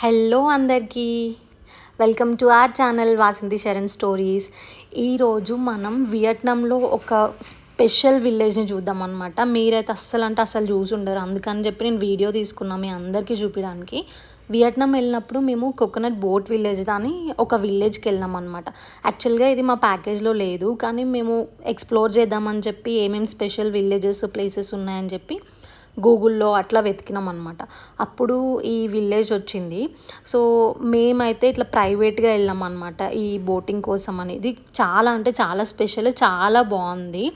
Hello అందరికీ, welcome to our channel Vasanthi Saran stories. ఈరోజు మనం వియట్నాంలో ఒక స్పెషల్ విలేజ్ని చూద్దాం అనమాట. మీరైతే అస్సలు చూసి ఉండరు, అందుకని చెప్పి నేను వీడియో తీసుకున్నాను మీ అందరికీ చూపించడానికి. వియట్నాం వెళ్ళినప్పుడు మేము కోకోనట్ బోట్ విలేజ్ అని ఒక విలేజ్కి వెళ్ళాం అనమాట. యాక్చువల్గా ఇది మా ప్యాకేజ్లో లేదు, కానీ మేము ఎక్స్ప్లోర్ చేద్దామని చెప్పి ఏమేమి స్పెషల్ విలేజెస్ ప్లేసెస్ ఉన్నాయని చెప్పి గూగుల్లో అట్లా వెతికినాం అనమాట. అప్పుడు ఈ విలేజ్ వచ్చింది. సో మేమైతే ఇట్లా ప్రైవేట్గా వెళ్ళాం అనమాట ఈ బోటింగ్ కోసం అనేది. చాలా అంటే చాలా స్పెషల్, చాలా బాగుంది.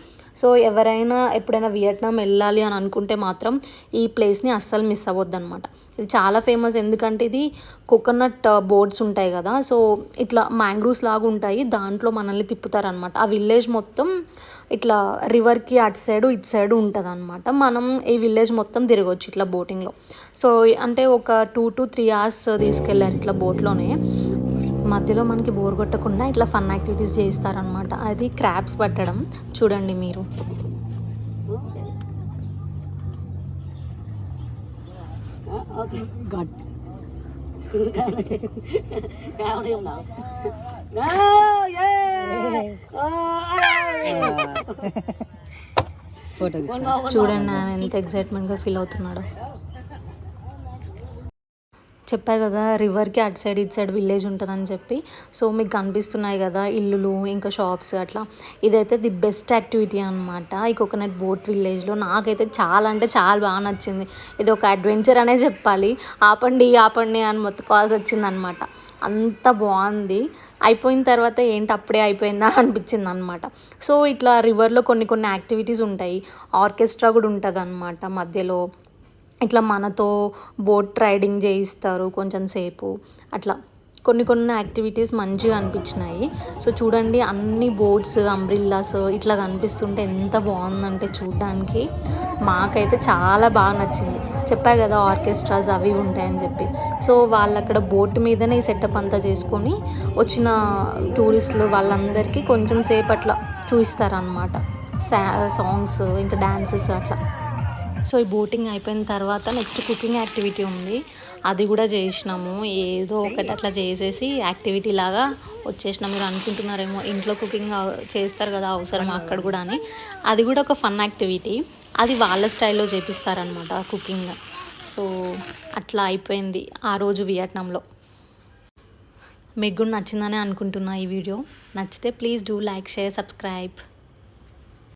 సో ఎవరైనా ఎప్పుడైనా వియట్నాం వెళ్ళాలి అని అనుకుంటే మాత్రం ఈ ప్లేస్ని అస్సలు మిస్ అవ్వద్దు అనమాట. ఇది చాలా ఫేమస్, ఎందుకంటే ఇది కోకోనట్ బోట్స్ ఉంటాయి కదా, సో ఇట్లా మ్యాంగ్రూవ్స్ లాగా ఉంటాయి, దాంట్లో మనల్ని తిప్పుతారనమాట. ఆ విలేజ్ మొత్తం ఇట్లా రివర్కి అటు సైడు ఇటు సైడు ఉంటుంది అనమాట. మనం ఈ విలేజ్ మొత్తం తిరగవచ్చు ఇట్లా బోటింగ్లో. సో అంటే ఒక 2 to 3 hours తీసుకెళ్ళారు ఇట్లా బోట్లోనే. మధ్యలో మనకి బోర్ కొట్టకుండా ఇట్లా ఫన్ యాక్టివిటీస్ చేస్తారనమాట. అది క్రాబ్స్ పట్టడం చూడండి మీరు. చూడండి ఆయన ఎంత ఎక్సైట్మెంట్గా ఫీల్ అవుతున్నాడో. చెప్పా కదా రివర్కి అటు సైడ్ ఇటు సైడ్ విలేజ్ ఉంటుందని చెప్పి. సో మీకు కనిపిస్తున్నాయి కదా ఇల్లులు, ఇంకా షాప్స్ అట్లా. ఇదైతే ది బెస్ట్ యాక్టివిటీ అనమాట ఈ కోకోనట్ బోట్ విలేజ్లో. నాకైతే చాలా అంటే చాలా బాగా నచ్చింది. ఇది ఒక అడ్వెంచర్ అనే చెప్పాలి. ఆపండి అని మొత్తుకోవాల్సి వచ్చిందనమాట, అంత బాగుంది. అయిపోయిన తర్వాత ఏంటి అప్పుడే అయిపోయిందా అనిపించింది అనమాట. సో ఇట్లా రివర్లో కొన్ని యాక్టివిటీస్ ఉంటాయి. ఆర్కెస్ట్రా కూడా ఉంటుంది అనమాట మధ్యలో. ఇట్లా మనతో బోట్ రైడింగ్ చేయిస్తారు కొంచెం సేపు. అట్లా కొన్ని యాక్టివిటీస్ మంచిగా అనిపించినాయి. సో చూడండి అన్ని బోట్స్, అంబ్రిల్లాస్ ఇట్లా కనిపిస్తుంటే ఎంత బాగుందంటే చూడడానికి మాకైతే చాలా బాగా నచ్చింది. చెప్పా కదా ఆర్కెస్ట్రాస్ అవి ఉంటాయని చెప్పి. సో వాళ్ళు అక్కడ బోట్ మీదనే ఈ సెటప్ అంతా చేసుకొని వచ్చిన టూరిస్టులు వాళ్ళందరికీ కొంచెం సేపు అట్లా చూపిస్తారనమాట. సాంగ్స్ ఇంకా డ్యాన్సెస్ అట్లా. సో ఈ బోటింగ్ అయిపోయిన తర్వాత నెక్స్ట్ కుకింగ్ యాక్టివిటీ ఉంది, అది కూడా చేసినాము. ఏదో ఒకటి అట్లా చేసేసి యాక్టివిటీ లాగా వచ్చేసినాం. మీరు అనుకుంటున్నారేమో ఇంట్లో కుకింగ్ చేస్తారు కదా అవసరం అక్కడ కూడా అని. అది కూడా ఒక ఫన్ యాక్టివిటీ, అది వాళ్ళ స్టైల్లో చేపిస్తారనమాట కుకింగ్. సో అట్లా అయిపోయింది ఆ రోజు వియట్నాంలో. మీకు కూడా నచ్చిందని అనుకుంటున్నా ఈ వీడియో. నచ్చితే please do like, share, subscribe.